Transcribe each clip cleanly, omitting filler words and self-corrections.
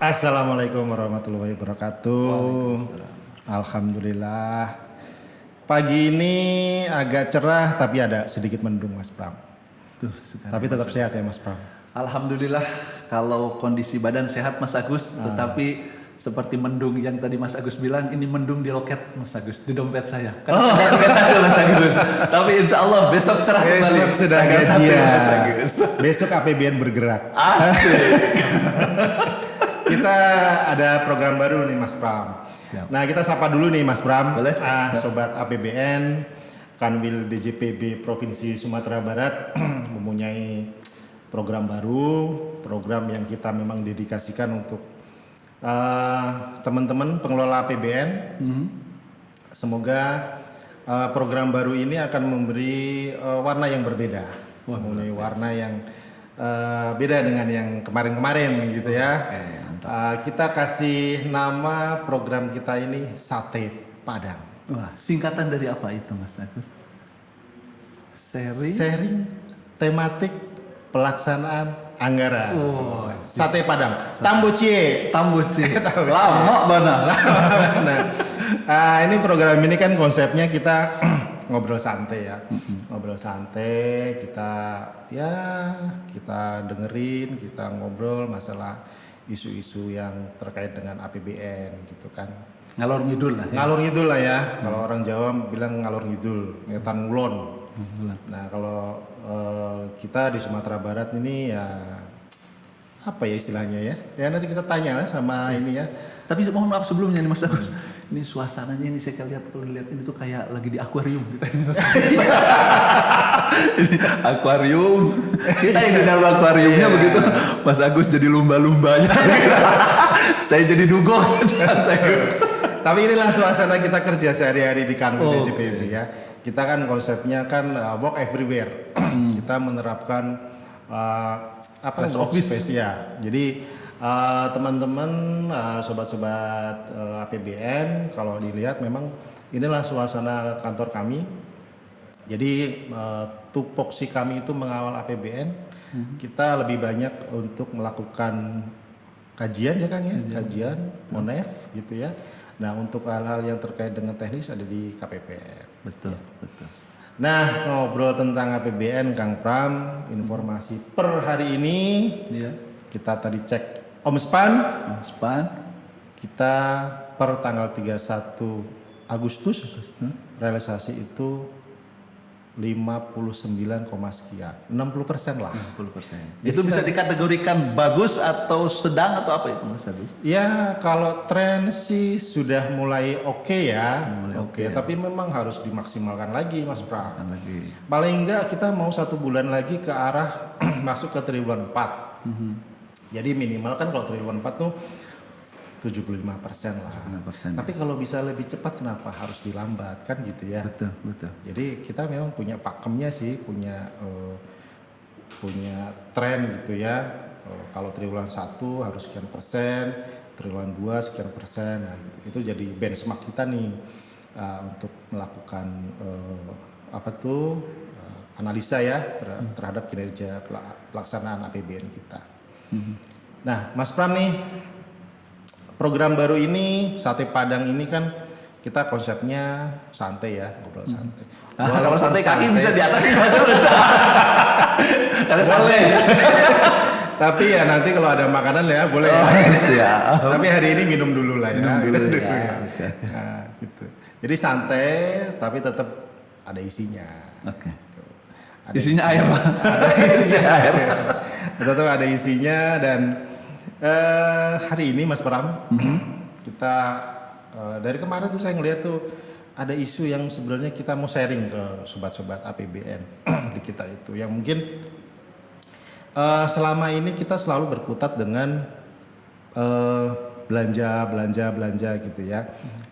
Assalamualaikum warahmatullahi wabarakatuh. Alhamdulillah. Pagi ini agak cerah tapi ada sedikit mendung Mas Pram. Tapi tetap sehat ya Mas Pram. Alhamdulillah kalau kondisi badan sehat Mas Agus, tetapi seperti mendung yang tadi Mas Agus bilang, ini mendung di loket Mas Agus, di dompet saya. Karena nggak satu Mas Agus. Tapi insya Allah besok cerah kembali. Besok sudah gajian. Besok APBN bergerak. Asik. Kita ada program baru nih Mas Pram. Siap. Nah kita sapa dulu nih Mas Pram. Boleh. Sobat APBN, Kanwil DJPB Provinsi Sumatera Barat mempunyai program baru, program yang kita memang dedikasikan untuk teman-teman pengelola APBN. Semoga program baru ini akan memberi warna yang berbeda, mempunyai warna yang beda dengan yang kemarin-kemarin gitu ya. Kita kasih nama program kita ini Sate Padang. Wah, singkatan dari apa itu Mas Agus? Sharing tematik pelaksanaan anggaran. Oh, Sate Padang. Tambocie. Lama banget. Nah, ini program ini kan konsepnya kita ngobrol santai ya. Ngobrol santai, kita dengerin, kita ngobrol masalah isu-isu yang terkait dengan APBN gitu kan. Ngalor ngidul lah. Ngalur ngidul lah ya. Kalau orang Jawa bilang ngalur ngidul, ngetan ngulon. Nah, kalau kita di Sumatera Barat ini ya apa ya istilahnya ya? Ya nanti kita tanya lah sama ini ya. Tapi mohon maaf sebelumnya nih Mas Agus. Ini suasananya ini saya lihat kalau dilihat ini tuh kayak lagi di akuarium kita ini Mas. Akuarium. Kita yang di dalam akuariumnya begitu. Mas Agus jadi lumba-lumbanya. Saya jadi dugong. Tapi inilah suasana kita kerja sehari-hari di Kanwil DJPB ya. Kita kan konsepnya kan work everywhere. Kita menerapkan office ya. Jadi teman-teman, sobat-sobat APBN, kalau dilihat memang inilah suasana kantor kami. Jadi tupoksi kami itu mengawal APBN. Kita lebih banyak untuk melakukan kajian ya Kang ya, kajian, monef gitu ya. Nah untuk hal-hal yang terkait dengan teknis ada di KPPN. Betul. Nah ngobrol tentang APBN Kang Pram, informasi per hari ini kita tadi cek Omspan, kita per tanggal 31 Agustus realisasi itu 59, sekian, 60% lah. 60%. Itu bisa dikategorikan bagus atau sedang atau apa itu Mas Agus? Ya kalau tren sih sudah mulai oke ya, tapi memang harus dimaksimalkan lagi Mas Pram. Paling enggak kita mau 1 bulan lagi ke arah masuk ke triwulan 4. Jadi minimal kan kalau triwulan 4 tuh 75% lah. 75%. Tapi kalau bisa lebih cepat kenapa harus dilambat kan gitu ya. Betul. Jadi kita memang punya pakemnya sih, punya tren gitu ya. Kalau triwulan 1 harus sekian persen, triwulan 2 sekian persen. Nah, itu jadi benchmark kita nih untuk melakukan analisa ya terhadap kinerja pelaksanaan APBN kita. Nah, Mas Pram nih, program baru ini Sate Padang ini kan kita konsepnya santai ya, ngobrol santai. Kalau santai kaki bisa di atas Mas Agus. Boleh. Tapi ya nanti kalau ada makanan ya boleh. Tapi hari ini minum dulu lah ya. Nah, gitu. Jadi santai tapi tetap ada isinya. Oke. Gitu. Isinya air. Ada isinya air. Tetap ada isinya dan hari ini Mas Pram, kita dari kemarin tuh saya ngeliat tuh ada isu yang sebenarnya kita mau sharing ke sobat-sobat APBN di kita itu, yang mungkin selama ini kita selalu berkutat dengan belanja gitu ya.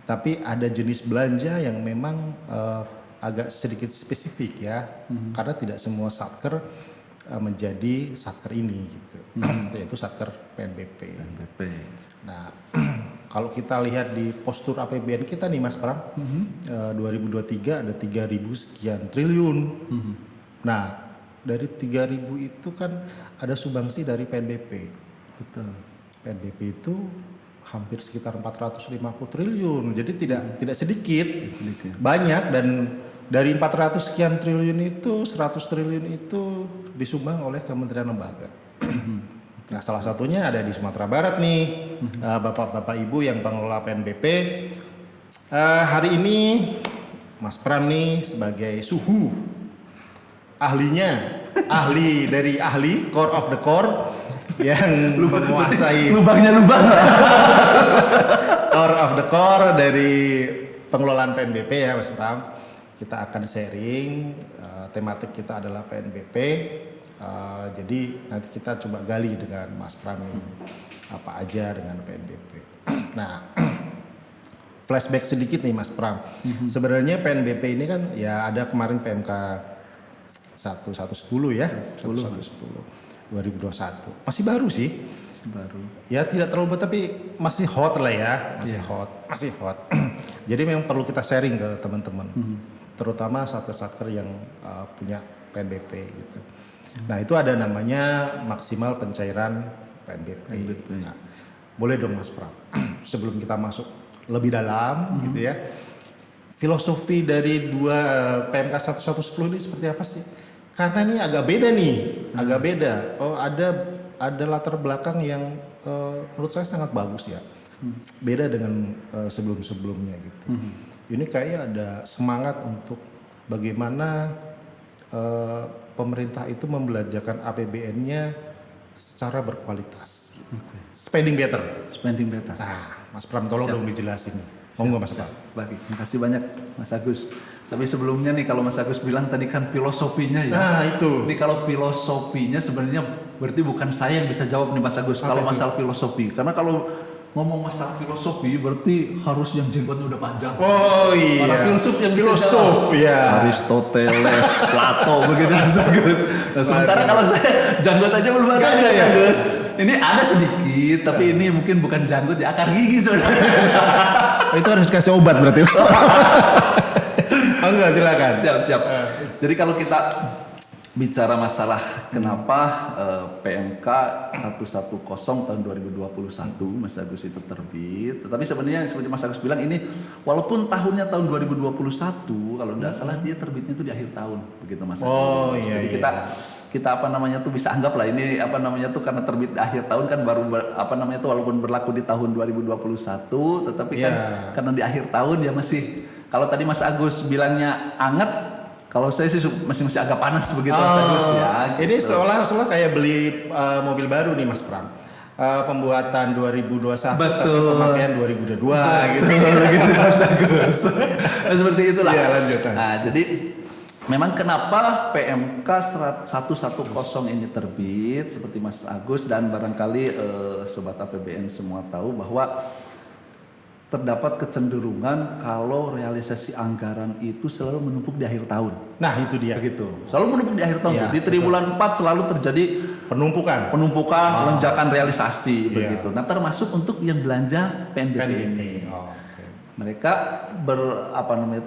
Tapi ada jenis belanja yang memang agak sedikit spesifik ya, karena tidak semua satker menjadi satker ini gitu, yaitu satker PNBP. Nah, kalau kita lihat di postur APBN kita nih Mas Pram, 2023 ada 3.000 sekian triliun. Nah, dari 3.000 itu kan ada sumbangsi dari PNBP. Betul. PNBP itu hampir sekitar 450 triliun. Jadi tidak sedikit, banyak, dan dari 400 sekian triliun itu 100 triliun itu disumbang oleh kementerian lembaga. Nah, salah satunya ada di Sumatera Barat nih, bapak-bapak ibu yang pengelola PNBP. Hari ini Mas Pram nih sebagai suhu ahlinya, ahli dari ahli, core of the core yang menguasai lubangnya core of the core dari pengelolaan PNBP ya Mas Pram. Kita akan sharing, tematik kita adalah PNBP. Jadi nanti kita coba gali dengan Mas Pram apa aja dengan PNBP. Nah, flashback sedikit nih Mas Pram. Sebenarnya PNBP ini kan ya ada kemarin PMK 1110 ya, 1110 2021. Masih baru sih. baru. Ya tidak terlalu baru tapi masih hot lah ya, masih hot. Jadi memang perlu kita sharing ke teman-teman. Terutama satker-satker yang punya PNBP gitu. Nah, itu ada namanya maksimal pencairan PNBP. Nah, boleh dong Mas Pram, sebelum kita masuk lebih dalam gitu ya. Filosofi dari dua PMK 1110 ini seperti apa sih? Karena ini agak beda nih, agak beda. Oh, ada latar belakang yang menurut saya sangat bagus ya. Beda dengan sebelum-sebelumnya gitu. Ini kayak ada semangat untuk bagaimana pemerintah itu membelanjakan APBN-nya secara berkualitas. Spending better. Nah, Mas Pram tolong dong dijelasin. Monggo Mas Pram. Baik, terima kasih banyak Mas Agus. Tapi sebelumnya nih kalau Mas Agus bilang tadi kan filosofinya ya. Nah, itu. Ini kalau filosofinya sebenarnya berarti bukan saya yang bisa jawab nih Mas Agus kalau masalah filosofi. Karena kalau ngomong masalah filosofi berarti harus yang jenggotnya udah panjang. Oh iya. Para filsuf yang filosof ya. Aristoteles, Plato begitu Mas Agus. Nah, sementara kalau saya janggut aja belum ada Mas Agus. Ini ada sedikit, tapi ini mungkin bukan janggut ya, akar gigi sebenarnya. Itu harus kasih obat berarti. Oh enggak, silakan. Siap. Jadi kalau kita bicara masalah kenapa PMK 110 tahun 2021 Mas Agus itu terbit. Tetapi sebenarnya seperti Mas Agus bilang ini walaupun tahunnya tahun 2021 kalau tidak salah dia terbitnya itu di akhir tahun begitu Mas Agus. Oh iya. Jadi kita apa namanya tuh bisa anggap lah ini apa namanya tuh karena terbit di akhir tahun kan baru apa namanya tuh walaupun berlaku di tahun 2021 tetapi kan karena di akhir tahun ya masih kalau tadi Mas Agus bilangnya anget. Kalau saya sih masih agak panas begitu Mas Agus ya. Gitu. Ini seolah-olah kayak beli mobil baru nih Mas Pram. Pembuatan 2021 tapi pemakaian 2022 gitu. Gitu Mas Agus. Nah, seperti itulah. Iya, lanjut. Nah, jadi memang kenapa PMK 110 ini terbit seperti Mas Agus dan barangkali sobat APBN semua tahu bahwa terdapat kecenderungan kalau realisasi anggaran itu selalu menumpuk di akhir tahun. Nah, itu dia. Begitu. Selalu menumpuk di akhir tahun. Ya, di triwulan 4 selalu terjadi penumpukan, lonjakan realisasi begitu. Nah, termasuk untuk yang belanja PNBP ini. Mereka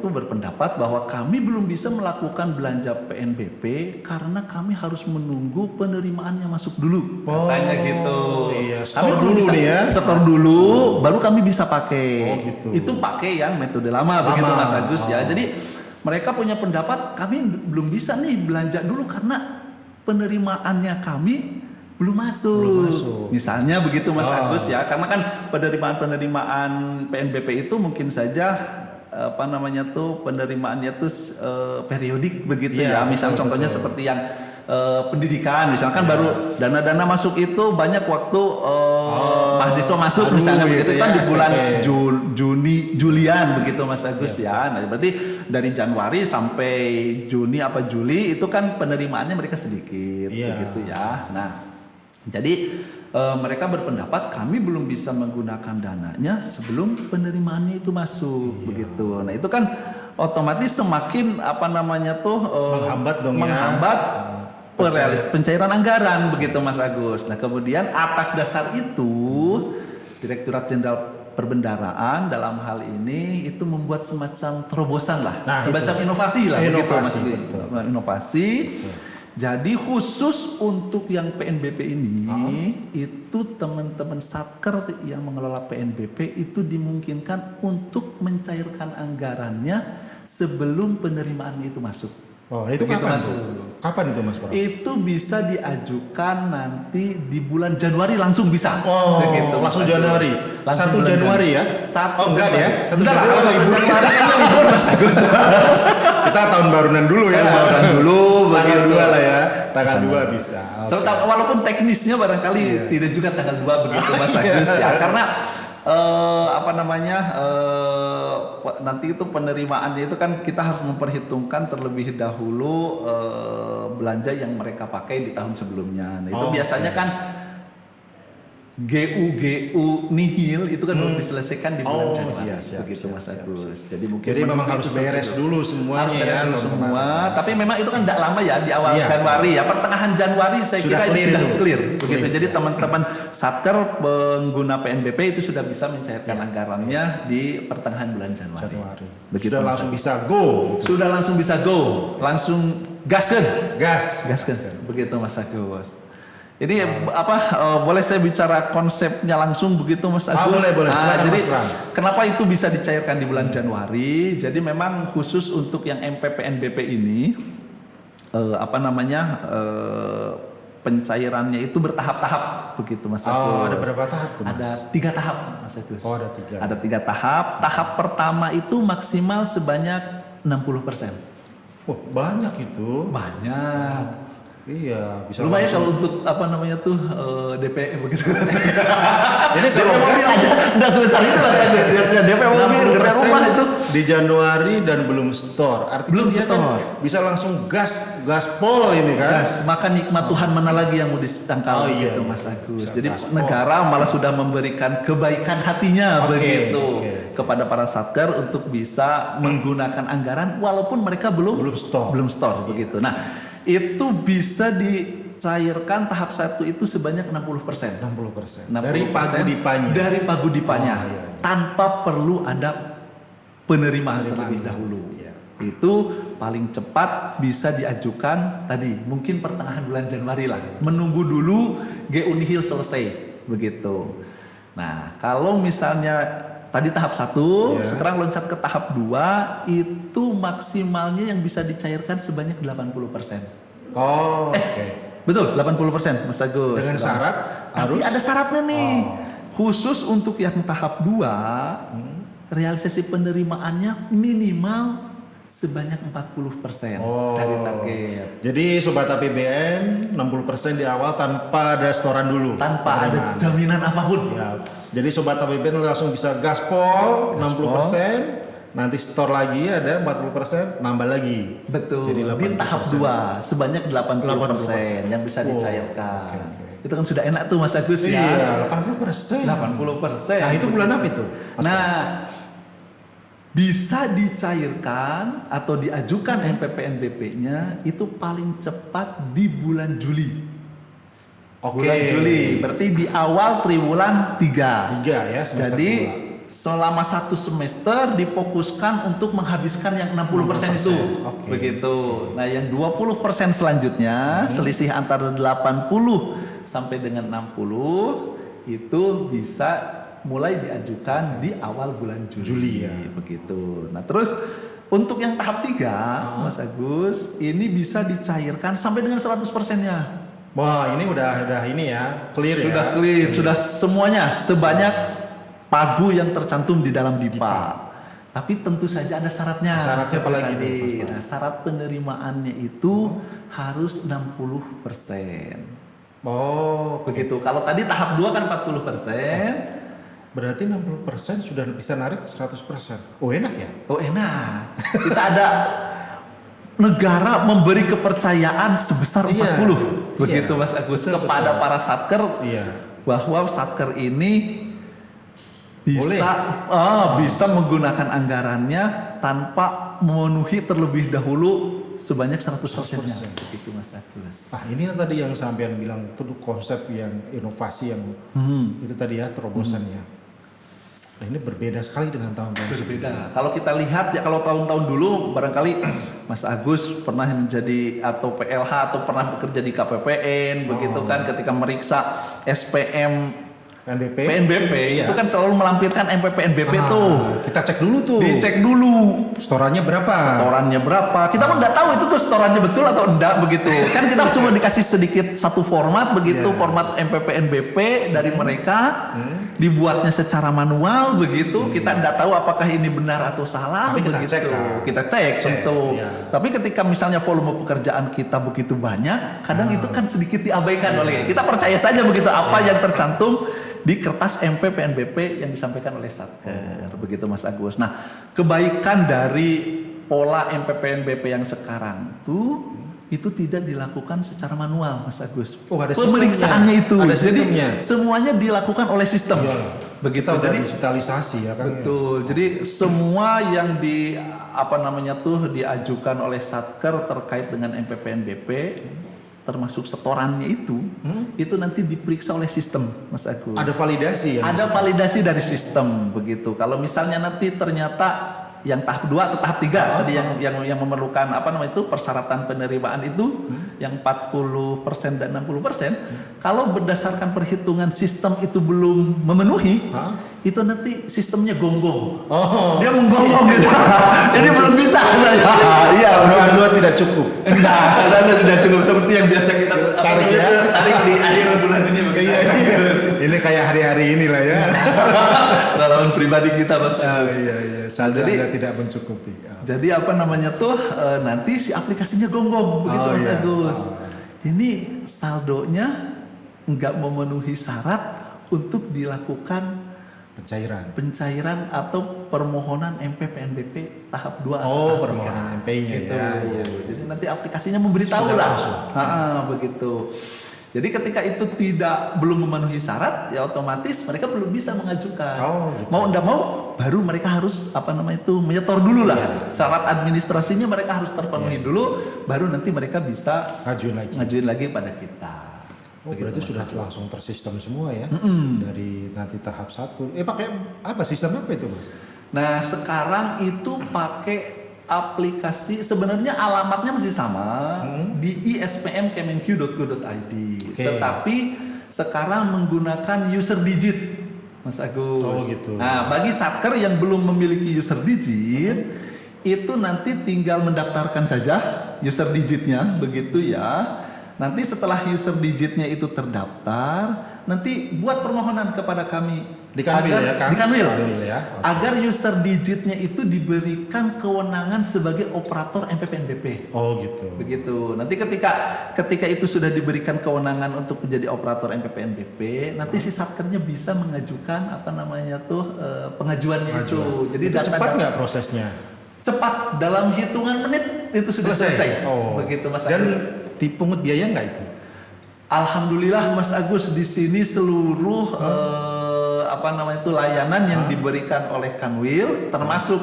berpendapat bahwa kami belum bisa melakukan belanja PNBP karena kami harus menunggu penerimaannya masuk dulu. Katanya gitu. Iya, Kami belum bisa setor dulu, baru kami bisa pakai. Oh, gitu. Itu pakai yang metode lama begitu Mas Agus ya. Jadi mereka punya pendapat kami belum bisa nih belanja dulu karena penerimaannya kami belum masuk. Misalnya begitu Mas Agus ya, karena kan penerimaan PNBP itu mungkin saja penerimaannya tuh periodik begitu ya. Misal contohnya seperti yang pendidikan, misalkan baru dana-dana masuk itu banyak waktu mahasiswa masuk misalnya begitu kan di bulan Julian begitu Mas Agus ya. Nah, berarti dari Januari sampai Juni apa Juli itu kan penerimaannya mereka sedikit begitu ya. Nah, jadi mereka berpendapat kami belum bisa menggunakan dananya sebelum penerimaannya itu masuk begitu. Nah, itu kan otomatis semakin menghambat pencairan anggaran begitu Mas Agus. Nah, kemudian atas dasar itu Direktorat Jenderal Perbendaraan dalam hal ini itu membuat semacam terobosan lah, semacam inovasi lah begitu Mas Agus. Inovasi. Jadi khusus untuk yang PNBP ini, itu teman-teman satker yang mengelola PNBP itu dimungkinkan untuk mencairkan anggarannya sebelum penerimaannya itu masuk. Oh, itu Begitu, kapan Mas. tuh? Kapan itu Mas Bro? Itu bisa diajukan nanti di bulan Januari langsung bisa. Oh, Begitu, langsung Mas. Januari. Langsung 1 bulan Januari ya? Satu Oh, enggak Januari. ya? 1 Enggak lah, Januari kalau 1 libur. Januari kan libur Mas Agus. Kita tahun barunan dulu ya. Tahun barunan dulu, Tanggal begitu. 2 lah ya. Tanggal 2 bisa. Oke. Serta walaupun teknisnya barangkali tidak juga tanggal 2 begitu Mas Agus ya. Karena nanti itu penerimaannya itu kan kita harus memperhitungkan terlebih dahulu belanja yang mereka pakai di tahun sebelumnya. Nah, itu biasanya kan GU nihil itu kan baru diselesaikan di bulan Januari. siap, Begitu Mas Agus. Jadi mungkin Jadi memang menunggu harus itu selesai beres dulu. dulu semuanya Harus ya. beres dulu teman-teman. semua, tapi memang itu kan tidak lama ya di awal Iya. Januari ya. Pertengahan Januari saya Sudah kira itu clear sudah itu. clear begitu. Clear, Jadi ya. teman-teman satker pengguna PNBP itu sudah bisa mencairkan anggarannya di pertengahan bulan Januari. Begitu, Sudah Mas langsung Agus. bisa go. Sudah langsung bisa go, langsung gaskan. Gas. Begitu Mas Agus. Ini boleh saya bicara konsepnya langsung begitu Mas Agus? Boleh. Silakan, Jadi Mas Bram. kenapa itu bisa dicairkan di bulan Januari? Jadi memang khusus untuk yang MPPNBP ini pencairannya itu bertahap-tahap begitu Mas Agus. Oh, ada berapa tahap tuh, Mas? Ada 3 tahap Mas Agus. Oh, ada 3. Ada 3 tahap. Tahap pertama itu maksimal sebanyak 60%. Oh, banyak itu. Banyak. Iya, bisa Lumayan langsung. kalau untuk DP begitu. Ini DP kalau mobil gas aja udah sebesar itu Mas Agus. Biasanya DP mobil, DP 60% rumah itu di Januari dan belum store. Artinya Belum dia kan store. bisa langsung gaspol ini kan. gas. Maka nikmat Tuhan mana lagi yang mau disangkal Oh, iya, gitu iya. Mas Agus. Bisa Jadi gaspol. negara malah sudah memberikan kebaikan hatinya Oke, begitu oke. kepada para satker untuk bisa menggunakan anggaran walaupun mereka belum store begitu. Nah, itu bisa dicairkan tahap 1 itu sebanyak 60%. 60%. 60%. Dari pagudipanya. Dari pagudipanya. Oh, iya. Tanpa perlu ada penerimaan terlebih dahulu. Iya. Itu paling cepat bisa diajukan tadi mungkin pertengahan bulan Januari lah. Menunggu dulu GU nihil selesai begitu. Nah, kalau misalnya tadi tahap 1, Iya. sekarang loncat ke tahap 2, itu maksimalnya yang bisa dicairkan sebanyak 80%. Oh, oke. Betul, 80% Mas Agus. Dengan syarat Tapi harus ada syaratnya nih. Khusus untuk yang tahap 2, realisasi penerimaannya minimal sebanyak 40% dari target. Jadi sobat APBN 60% di awal tanpa ada setoran dulu. Tanpa ada penerimaan. jaminan apapun. Ya. Jadi sobat APBN langsung bisa gaspol 60%, nanti store lagi ada 40%, nambah lagi. Betul. Jadi Di tahap 2 sebanyak 80% 80%. yang bisa Oh, dicairkan. oke. Itu kan sudah enak tuh Mas Agus ya. Iya, 80%. 80%. Nah, itu bulan apa itu? Mas Nah, bisa dicairkan atau diajukan MPPNBP-nya itu paling cepat di bulan Juli. Oke. Bulan Juli, berarti di awal triwulan 3. 3 ya, semester Jadi 2. selama 1 semester difokuskan untuk menghabiskan yang 60% itu. Oke. Begitu. Nah, yang 20% selanjutnya selisih antara 80 sampai dengan 60 itu bisa mulai diajukan di awal bulan Juli ya. begitu. Nah, terus untuk yang tahap 3, Mas Agus, ini bisa dicairkan sampai dengan 100%-nya. Wah, ini udah ini ya, clear Sudah ya. clear, sudah semuanya sebanyak pagu yang tercantum di dalam DIPA. Tapi tentu saja ada syaratnya. Syaratnya apa lagi Tadi. tuh, Mas Bram? Nah, syarat penerimaannya itu harus 60%. Oh, Begitu. Kalau tadi tahap 2 kan 40%. berarti 60% sudah bisa narik 100%. Oh, enak ya? Oh, enak. Kita ada negara memberi kepercayaan sebesar 40. Begitu Iya. Mas Agus Betul, kepada betul. para satker Iya. bahwa satker ini Boleh. bisa menggunakan anggarannya tanpa memenuhi terlebih dahulu sebanyak 100%-nya. 100%. Begitu Mas Agus. Ah, ini tadi yang sampean bilang itu konsep yang inovasi yang itu tadi ya terobosannya. Nah, ini berbeda sekali dengan tahun-tahun sebelumnya. Berbeda. Kalau kita lihat ya, kalau tahun-tahun dulu barangkali Mas Agus pernah menjadi atau PLH atau pernah bekerja di KPPN begitu kan, ketika meriksa SPM PNBP Iya. itu kan selalu melampirkan MPPNBP tuh. Kita cek dulu tuh. Dicek dulu Setorannya berapa? setorannya berapa. Kita pun nggak tahu itu tuh setorannya betul atau enggak begitu. Kan kita cuma dikasih sedikit satu format begitu, format MPPNBP dari mereka, dibuatnya secara manual begitu. Kita nggak tahu apakah ini benar atau salah Tapi kita begitu. cek, kan? Kita cek tentu. iya. Tapi ketika misalnya volume pekerjaan kita begitu banyak, kadang itu kan sedikit diabaikan oleh kita, percaya saja begitu apa yang tercantum di kertas MP PNBP yang disampaikan oleh Satker, begitu Mas Agus. Nah, kebaikan dari pola MP PNBP yang sekarang tuh itu tidak dilakukan secara manual, Mas Agus. Oh, ada pemeriksaannya sistemnya. itu. Ada Jadi sistemnya. semuanya dilakukan oleh sistem. Iya. Begitu. Kita udah Jadi digitalisasi ya kan. betul. Jadi semua yang diajukan oleh Satker terkait dengan MP PNBP termasuk setorannya itu nanti diperiksa oleh sistem, Mas Agus. Ada validasi ya. Ada validasi dari sistem begitu. Kalau misalnya nanti ternyata yang tahap 2 atau tahap 3 tadi yang memerlukan persyaratan penerimaan itu yang 40% dan 60%, kalau berdasarkan perhitungan sistem itu belum memenuhi, itu nanti sistemnya gonggong. Oh. Dia menggonggong gitu. Jadi belum bisa saya. Iya, Dua tidak cukup. enggak, saldo tidak cukup seperti yang biasa kita Tarik ya. tarik di akhir bulan ini begitu. Ini kayak hari-hari inilah ya. Pengalaman pribadi kita, Mas. Iya. Saldo Jadi- Anda tidak mencukupi. Jadi nanti si aplikasinya gonggong begitu, Oh, Mas iya. Agus. Ini saldonya nggak memenuhi syarat untuk dilakukan pencairan atau permohonan MP PNBP tahap 2 atau Oh, tahap permohonan 3. MP-nya Gitu. ya. Iya. Jadi nanti aplikasinya memberitahu Sudah lah. langsung. Begitu. Jadi ketika itu belum memenuhi syarat, ya otomatis mereka belum bisa mengajukan. Oh, gitu. Mau ndak mau, baru mereka harus menyetor dulu lah. Syarat administrasinya mereka harus terpenuhi dulu, baru nanti mereka bisa ngajuin lagi pada kita. Oh, Begitu, berarti Mas sudah Agus. langsung tersistem semua ya. Dari nanti tahap 1. Pakai apa sistem apa itu, Mas? Nah, sekarang itu pakai aplikasi, sebenarnya alamatnya masih sama di ispmkemenq.go.id. Oke. Tetapi sekarang menggunakan user digit, Mas Agus. Oh, gitu. Nah, bagi Satker yang belum memiliki user digit, itu nanti tinggal mendaftarkan saja user digitnya, begitu ya. Nanti setelah user digitnya itu terdaftar, nanti buat permohonan kepada kami Di Kanwil ya, Kang? di Kanwil. Kanwil ya. Oke. Agar user digitnya itu diberikan kewenangan sebagai operator MPPNBP. Oh, gitu. Begitu. Nanti ketika itu sudah diberikan kewenangan untuk menjadi operator MPPNBP, nanti si Satkernya bisa mengajukan pengajuannya itu. Jadi Itu cepat nggak prosesnya? cepat, dalam hitungan menit itu sudah selesai. Oh. Begitu, Mas Dan Agus. dipungut biaya nggak itu? Alhamdulillah, Mas Agus, di sini seluruh layanan yang diberikan oleh Kanwil termasuk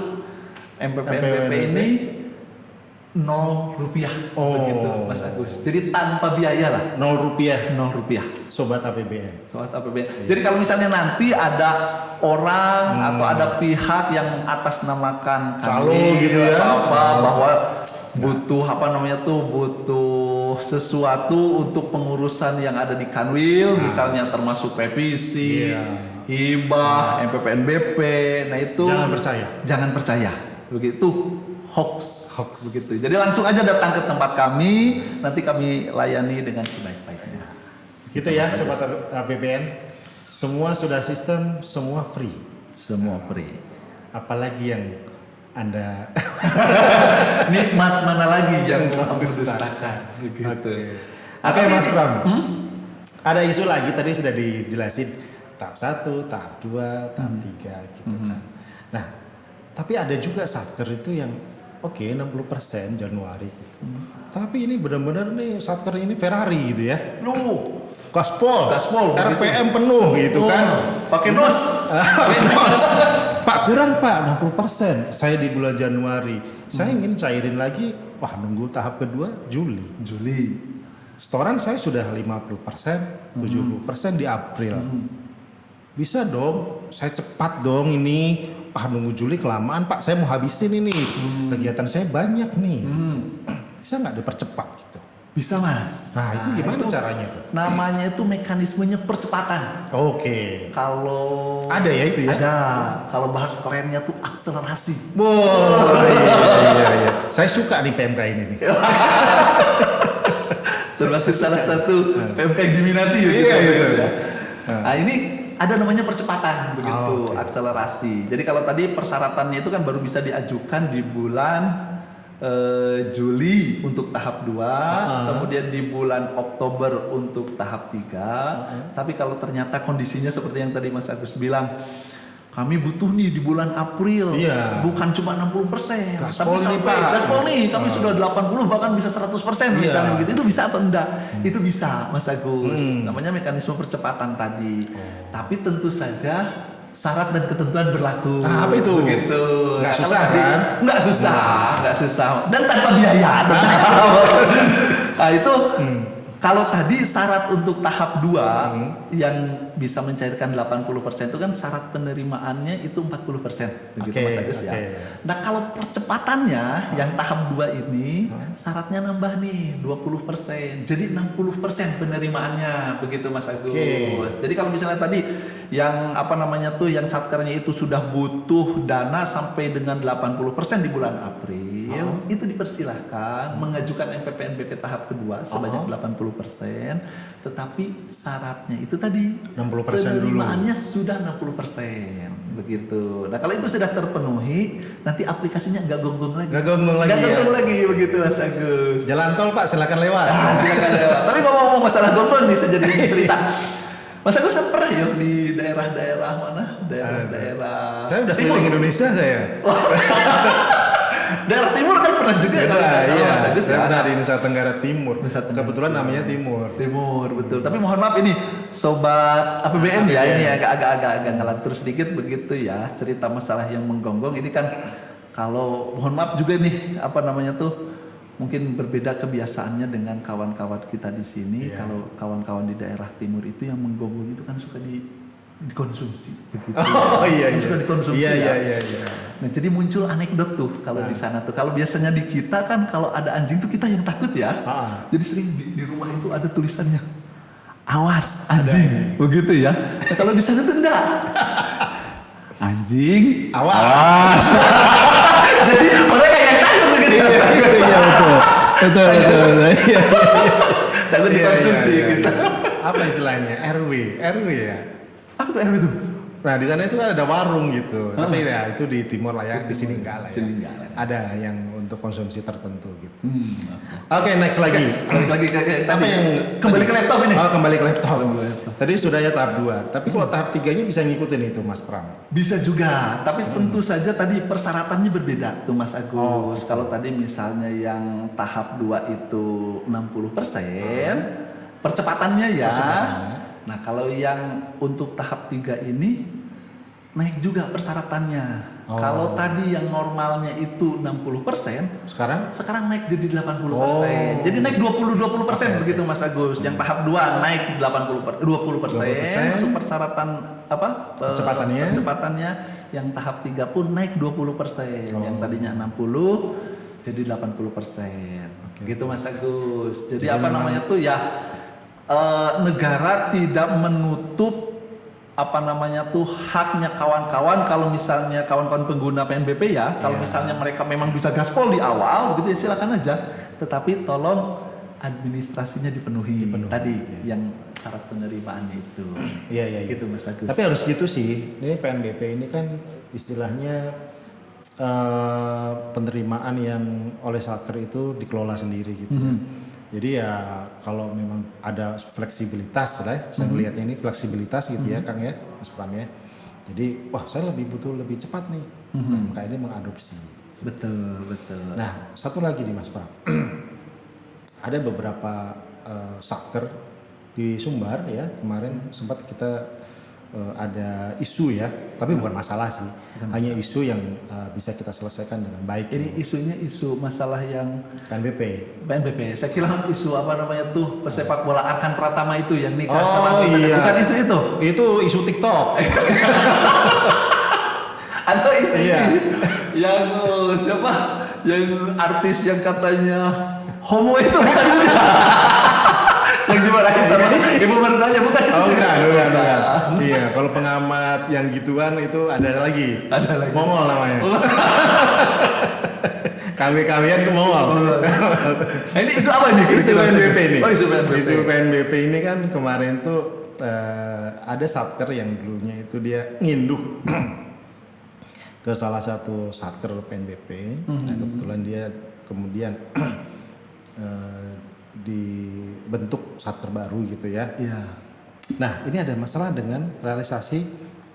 MPPNBP ini 0 rupiah. Oh. Begitu, Mas Agus. Jadi tanpa biaya lah. 0 rupiah, 0 rupiah. Sobat APBN. Soal APBN. Jadi kalau misalnya nanti ada orang atau ada pihak yang atas namakan Calo Kanwil gitu ya. atau apa, bahwa butuh butuh sesuatu untuk pengurusan yang ada di Kanwil, misalnya termasuk revisi, hibah, MPPNBP. Nah itu jangan percaya. Begitu hoax. Begitu. Jadi langsung aja datang ke tempat kami, nanti kami layani dengan sebaik-baiknya. Gitu ya, Sobat APBN. Semua sudah sistem, semua free. Semua free. Apalagi yang Anda Nikmat mana lagi yang Nikmat kamu dusta. dustakan? Gitu. Oke, Mas Pram. Ada isu lagi tadi sudah dijelasin tahap 1, tahap 2, tahap 3 gitu kan. Nah, tapi ada juga Satker itu yang 60% Januari gitu. Tapi ini benar-benar nih Satker ini Ferrari gitu ya. Gaspol, RPM penuh gitu kan. Pakai nos. Pak kurang Pak 60%. Saya di bulan Januari. Saya ingin cairin lagi. Wah, nunggu tahap kedua Juli. Setoran saya sudah 50%, 70% di April. bisa dong, saya cepat dong ini. Nunggu Juli kelamaan Pak, saya mau habisin ini. Kegiatan saya banyak nih. Gitu. Bisa nggak dipercepat gitu? Bisa Mas. Nah itu gimana caranya tuh? Namanya itu mekanismenya percepatan. Oke. Kalau Ada ya itu ya? Ada. Kalau bahas kerennya tuh akselerasi. Wow, iya. Saya suka nih PMK ini nih. Termasuk salah satu PMK yang diminati ya. Iya, gitu. Nah ini ada namanya percepatan begitu, oke. akselerasi. Jadi kalau tadi persyaratannya itu kan baru bisa diajukan di bulan Juli untuk tahap 2, kemudian di bulan Oktober untuk tahap 3. Tapi kalau ternyata kondisinya seperti yang tadi Mas Agus bilang, kami butuh nih di bulan April, bukan cuma 60%, Gaspol tapi nih, Pak. gaspol nih, kami sudah 80 bahkan bisa 100% misalnya begitu. Itu bisa atau enggak? Itu bisa, Mas Agus. Namanya mekanisme percepatan tadi. Tapi tentu saja syarat dan ketentuan berlaku. Apa itu? Begitu. Nggak susah kan? Nggak susah. Dan tanpa biaya. Nah itu kalau tadi syarat untuk tahap 2 yang bisa mencairkan 80% itu kan syarat penerimaannya itu 40%. Begitu Mas Agus ya. Nah kalau percepatannya yang tahap 2 ini syaratnya nambah nih 20%. Jadi 60% penerimaannya begitu Mas Agus. Jadi kalau misalnya tadi yang yang satkernya itu sudah butuh dana sampai dengan 80% di bulan April, itu dipersilahkan mengajukan MPPNBP tahap kedua sebanyak 80%, tetapi syaratnya itu tadi 60% penerimaannya sudah 60% begitu. Nah kalau itu sudah terpenuhi, nanti aplikasinya nggak gonggong lagi. Nggak gonggong lagi begitu Mas Agus. Jalan tol Pak, silakan lewat. Silakan lewat. Tapi ngomong-ngomong masalah gonggong nih, saya jadi cerita. Mas Agus kan pernah ya di daerah-daerah mana? Daerah-daerah. Saya udah keliling Indonesia saya. Daerah timur kan pernah juga Iya. Mas Agus Saya ya. pernah di Nusa Tenggara Timur. Kebetulan namanya Timur. Timur betul. Tapi mohon maaf ini sobat APBN ya, ini agak ngelantur sedikit begitu ya, cerita masalah yang menggonggong ini kan. Kalau mohon maaf juga nih mungkin berbeda kebiasaannya dengan kawan-kawan kita di sini. Kalau kawan-kawan di daerah timur itu yang menggonggong itu kan suka dikonsumsi begitu. Suka dikonsumsi. Iya. Nah, jadi muncul anekdot tuh kalau di sana tuh. Kalau biasanya di kita kan kalau ada anjing tuh kita yang takut ya. Jadi sering di rumah itu ada tulisannya, awas anjing, begitu ya. Nah, kalau di sana tuh enggak. Anjing, awas. Jadi mereka yang takut begitu. Iya betul. Takut dikonsumsi gitu. Apa istilahnya? RW ya. Apa tuh RW itu? Nah di sana itu kan ada warung gitu, tapi ya itu di timur lah ya, di sini enggak lah ya. Ada yang untuk konsumsi tertentu gitu. Oke, next lagi. Balik lagi ke Apa yang kembali ke laptop ini? Oh, kembali ke laptop. Tadi sudah ya tahap 2, tapi kalau tahap 3-nya bisa ngikutin itu Mas Pram? Bisa juga, tapi tentu saja tadi persyaratannya berbeda tuh Mas Agus. Kalau tadi misalnya yang tahap 2 itu 60%, percepatannya ya. Nah kalau yang untuk tahap 3 ini naik juga persyaratannya. Kalau tadi yang normalnya itu 60%, sekarang naik jadi 80%. Jadi naik 20% begitu Mas Agus. Yang tahap 2 naik 20% untuk persyaratan percepatannya. Yang tahap 3 pun naik 20%. Yang tadinya 60 jadi 80%. Gitu Mas Agus. Jadi tuh ya negara tidak menutup haknya kawan-kawan. Kalau misalnya kawan-kawan pengguna PNBP ya, kalau misalnya mereka memang bisa gaspol di awal begitu ya silakan aja, tetapi tolong administrasinya dipenuhi. Tadi yang syarat penerimaannya itu. Iya. Gitu Mas Agus. Tapi harus gitu sih. Ini PNBP ini kan istilahnya penerimaan yang oleh satker itu dikelola sendiri gitu. Jadi ya kalau memang ada fleksibilitas lah, saya melihatnya ini fleksibilitas gitu ya Kang ya, Mas Pram ya. Jadi saya butuh lebih cepat nih, kayak ini mengadopsi. Betul. Nah satu lagi nih Mas Pram, ada beberapa satker di Sumbar ya, kemarin sempat kita ada isu ya, tapi bukan masalah sih, hanya isu yang bisa kita selesaikan dengan baik. Ini isunya isu masalah yang PNBP. Saya kira isu apa namanya tuh pesepak bola Arkan Pratama itu yang nikah Oh, sama kita. iya. Bukan isu itu. Itu isu TikTok. Atau isu Iya. ini yang siapa? Yang artis yang katanya homo itu bukan itu. Yang dimarahi sama ibu mertuanya bukan itu. Oh bukan. Iya, kalau pengamat yang gituan itu ada lagi. Mongol namanya. Kami-kamian ke Mongol. Nah, ini isu apa ini? Isu PNBP ini. Oh, isu PNBP. Isu PNBP ini kan kemarin tuh ada satker yang dulunya itu dia nginduk ke salah satu satker PNBP. Nah, kebetulan dia kemudian dibentuk satker baru gitu ya. Iya. Nah, ini ada masalah dengan realisasi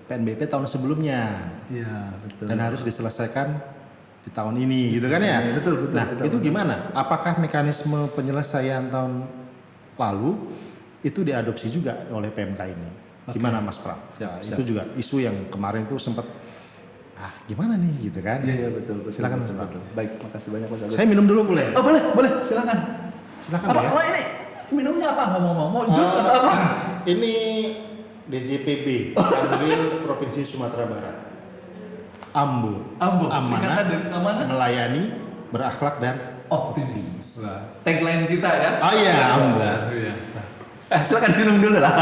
PNBP tahun sebelumnya. Iya, betul. Dan harus diselesaikan di tahun ini gitu kan ya. Iya, betul. Nah, itu gimana? Apakah mekanisme penyelesaian tahun lalu itu diadopsi juga oleh PMK ini? Gimana Mas Pram? Siap. Itu juga isu yang kemarin tuh sempat gimana nih gitu kan? Iya, betul. Silakan, Mas. betul. Baik, makasih banyak Mas Agus. Saya minum dulu boleh? Oh, boleh, silakan. Silakan Apa, ya. ini minumnya apa ngomong-ngomong? Mau jus atau apa? Ini DJPB, Kanwil Provinsi Sumatera Barat. Ambo. Singkatan Amanah, dari mana? melayani, berakhlak dan Optimis. Tagline kita ya. Oh iya, Ambo. Luar biasa. Silakan minum dulu lah.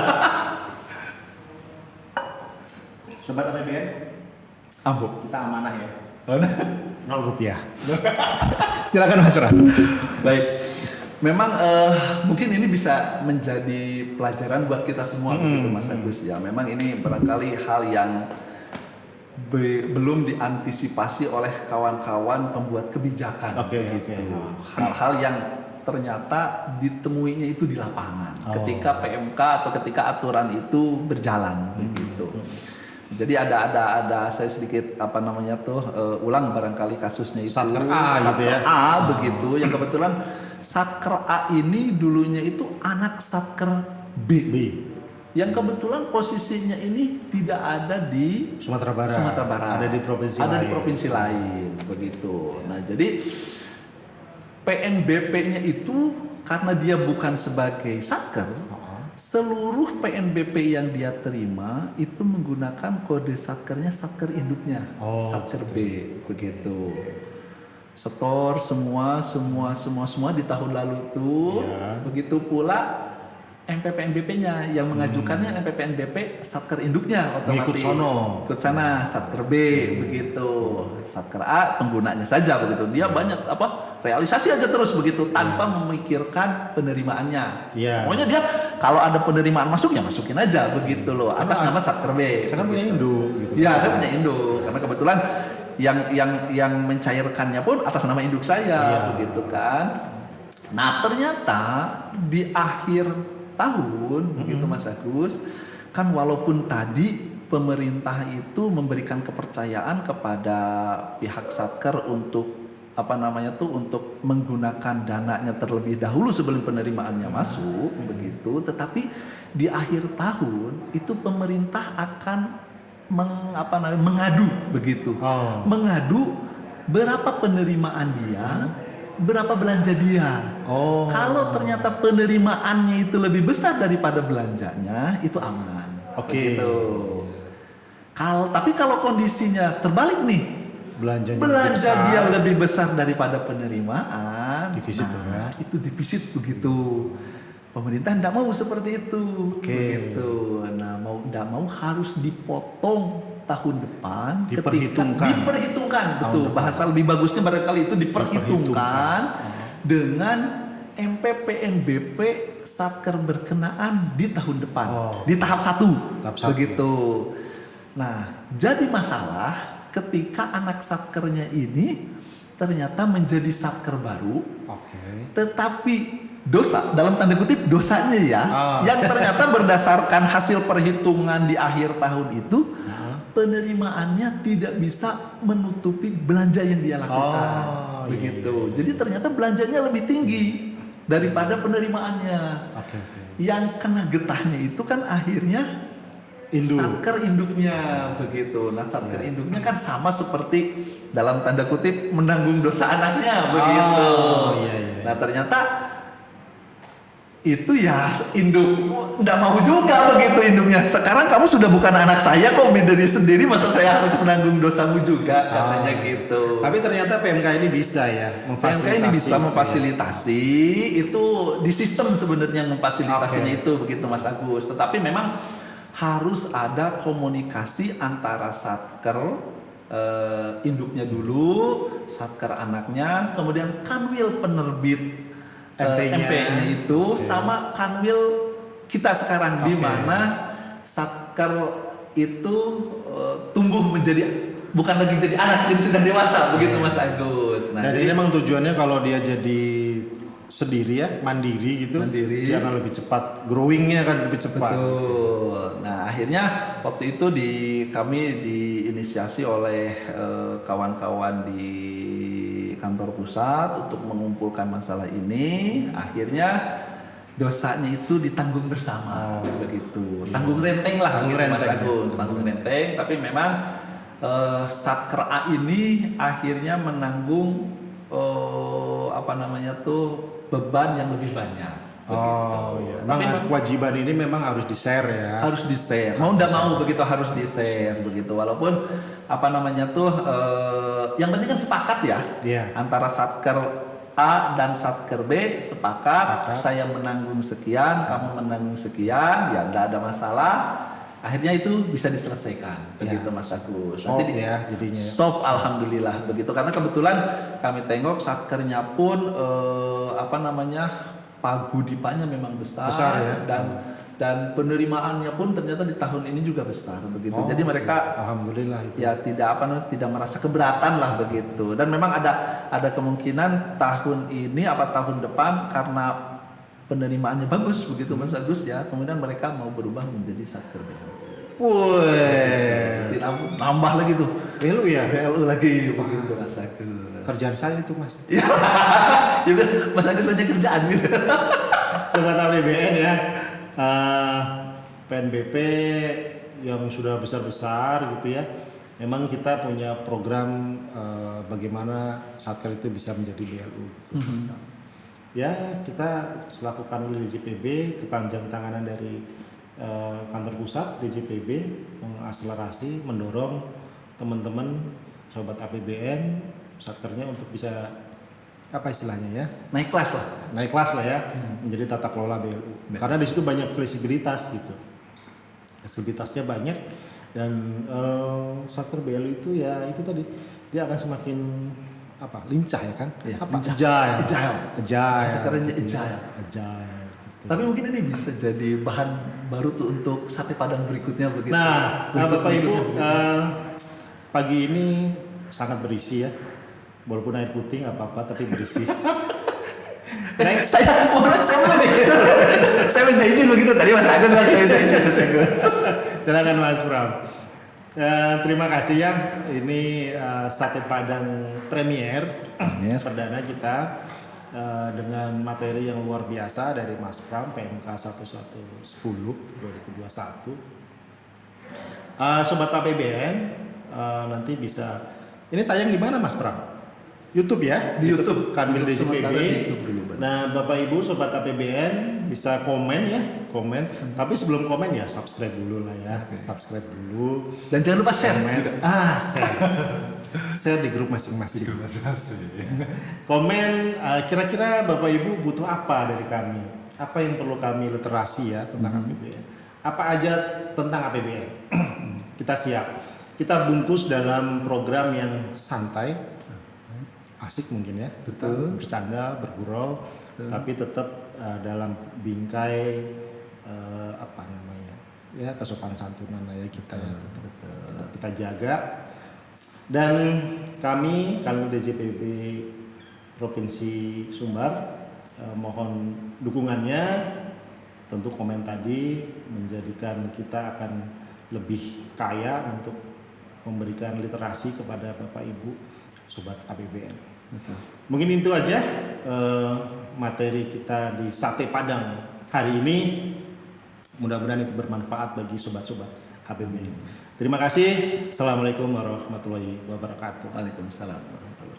Sobat APBN, Ambo. kita amanah ya. 0 rupiah. Silakan Mas Pram. Baik. Memang mungkin ini bisa menjadi pelajaran buat kita semua begitu Mas Agus ya. Memang ini barangkali hal yang belum diantisipasi oleh kawan-kawan pembuat kebijakan. Oke. Hal-hal yang ternyata ditemuinya itu di lapangan ketika PMK atau ketika aturan itu berjalan begitu. Jadi ada saya sedikit ulang barangkali kasusnya itu. Satker A gitu ya. A begitu yang kebetulan Satker A ini dulunya itu anak Satker B. Yang kebetulan posisinya ini tidak ada di Sumatera Barat. Ada di provinsi lain. Ada di provinsi lain begitu. Nah, jadi PNBP-nya itu karena dia bukan sebagai satker, seluruh PNBP yang dia terima itu menggunakan kode satkernya satker induknya, satker B begitu. Setor semua di tahun lalu tuh. Begitu pula MPPNBP-nya yang mengajukannya MPPNBP satker induknya otomatis ikut sana satker B begitu. Satker A penggunanya saja begitu. Dia banyak realisasi aja terus begitu tanpa memikirkan penerimaannya. Pokoknya dia kalau ada penerimaan masuk ya masukin aja begitu loh atas nama satker B. Saya kan punya induk gitu. Iya, saya punya induk karena kebetulan yang mencairkannya pun atas nama induk saya begitu kan. Nah, ternyata di akhir tahun begitu Mas Agus kan walaupun tadi pemerintah itu memberikan kepercayaan kepada pihak satker untuk untuk menggunakan dananya terlebih dahulu sebelum penerimaannya masuk begitu, tetapi di akhir tahun itu pemerintah akan mengadu begitu, mengadu berapa penerimaan dia, berapa belanja dia. Kalau ternyata penerimaannya itu lebih besar daripada belanjanya, itu aman. Begitu. Tapi kalau kondisinya terbalik nih, belanja dia lebih besar daripada penerimaan, divisit itu divisit begitu. Pemerintah tidak mau seperti itu. Begitu. Nah, tidak mau harus dipotong tahun depan, diperhitungkan betul. Bahasa lebih bagusnya barangkali itu diperhitungkan dengan MPPNBP satker berkenaan di tahun depan, di tahap 1 begitu. Nah, jadi masalah ketika anak satkernya ini ternyata menjadi satker baru, tetapi dosa dalam tanda kutip dosanya yang ternyata berdasarkan hasil perhitungan di akhir tahun itu penerimaannya tidak bisa menutupi belanja yang dia lakukan begitu. Jadi ternyata belanjanya lebih tinggi daripada penerimaannya. Yang kena getahnya itu kan akhirnya satker induknya begitu. Nah, satker induknya kan sama seperti dalam tanda kutip menanggung dosa anaknya begitu. Iya. Nah, ternyata itu ya induk nggak mau juga begitu induknya. Sekarang kamu sudah bukan anak saya kok, berdiri sendiri, masa saya harus menanggung dosamu juga, katanya gitu. Tapi ternyata PMK ini bisa ya PMK ini bisa memfasilitasi itu di sistem sebenarnya memfasilitasinya itu begitu Mas Agus. Tetapi memang harus ada komunikasi antara satker induknya dulu, satker anaknya, kemudian kanwil penerbit MP-nya itu sama kanwil kita sekarang di mana satker itu tumbuh menjadi bukan lagi jadi anak, jadi sudah dewasa begitu Mas Agus. Nah, jadi memang tujuannya kalau dia jadi sendiri ya, mandiri gitu, dia akan lebih cepat, growingnya akan lebih cepat. Betul. Gitu. Nah, akhirnya waktu itu kami diinisiasi oleh kawan-kawan di kantor pusat untuk mengumpulkan masalah ini. Akhirnya dosanya itu ditanggung bersama begitu. Tanggung renteng lah begitu Mas Agus. Tanggung renteng, tapi memang Satker A ini akhirnya menanggung beban yang lebih banyak. Iya. Tapi kewajiban ini memang harus di-share ya. Harus di-share. Mau nggak mau begitu harus di-share begitu. Walaupun yang penting kan sepakat ya. Antara Satker A dan Satker B sepakat. Saya menanggung sekian, kamu menanggung sekian, ya nggak ada masalah. Akhirnya itu bisa diselesaikan begitu Mas Agus. Nanti jadinya. Stop, alhamdulillah begitu. Karena kebetulan kami tengok satkernya pun pagudipanya memang besar ya? dan penerimaannya pun ternyata di tahun ini juga besar begitu. Jadi mereka alhamdulillah itu. Ya tidak merasa keberatan lah begitu. Dan memang ada kemungkinan tahun ini tahun depan karena penerimaannya bagus begitu Mas Agus ya. Kemudian mereka mau berubah menjadi satker BLU. Wih, nambah lagi tuh. BLU ya? BLU lagi begitu Mas Agus. Kerjaan saya itu Mas. Ya kan Mas Agus banyak kerjaan gitu. Sobat APBN ya. PNBP yang sudah besar-besar gitu ya. Memang kita punya program bagaimana satker itu bisa menjadi BLU gitu. Ya, kita selaku kanwil DJPB kepanjang tanganan dari kantor pusat DJPB mengakselerasi, mendorong teman-teman sobat APBN satkernya untuk bisa apa istilahnya ya? Naik kelas lah ya, menjadi tata kelola BLU. Karena di situ banyak fleksibilitas gitu. Fleksibilitasnya banyak dan satker BLU itu ya itu tadi dia akan semakin lincah ya kan? Agile. Sekarangnya agile. Gitu. Tapi mungkin ini bisa jadi bahan baru tuh untuk sate padang berikutnya begitu. Nah, Bapak Ibu, pagi ini sangat berisi ya. Walaupun air putih nggak apa-apa, tapi berisi. Next. Saya minta izin begitu tadi Mas Agus minta izin Mas Agus. Silakan Mas Bram. Terima kasih ya. Ini sate padang premier perdana kita dengan materi yang luar biasa dari Mas Pram PMK 1110 2021. Sobat APBN nanti bisa. Ini tayang di mana Mas Pram? YouTube ya? Di YouTube Kanwil DJPB. Nah, Bapak Ibu sobat APBN bisa komen ya, komen. Tapi sebelum komen ya subscribe dulu lah ya, subscribe dulu. Dan jangan lupa share. Share di grup masing-masing. Komen kira-kira Bapak Ibu butuh apa dari kami? Apa yang perlu kami literasi ya tentang APBN? Apa aja tentang APBN? Kita siap. Kita bungkus dalam program yang santai, asik mungkin ya, betul. Bercanda, bergurau, tapi tetap dalam bingkai kesopanan santunan ya kita ya, tetap kita jaga. Dan kami DJPB Provinsi Sumbar mohon dukungannya. Tentu komen tadi menjadikan kita akan lebih kaya untuk memberikan literasi kepada Bapak Ibu sobat APBN. Mungkin itu aja materi kita di Sate Padang hari ini. Mudah-mudahan itu bermanfaat bagi sobat-sobat APBN. Terima kasih. Assalamualaikum warahmatullahi wabarakatuh. Waalaikumsalam warahmatullahi wabarakatuh.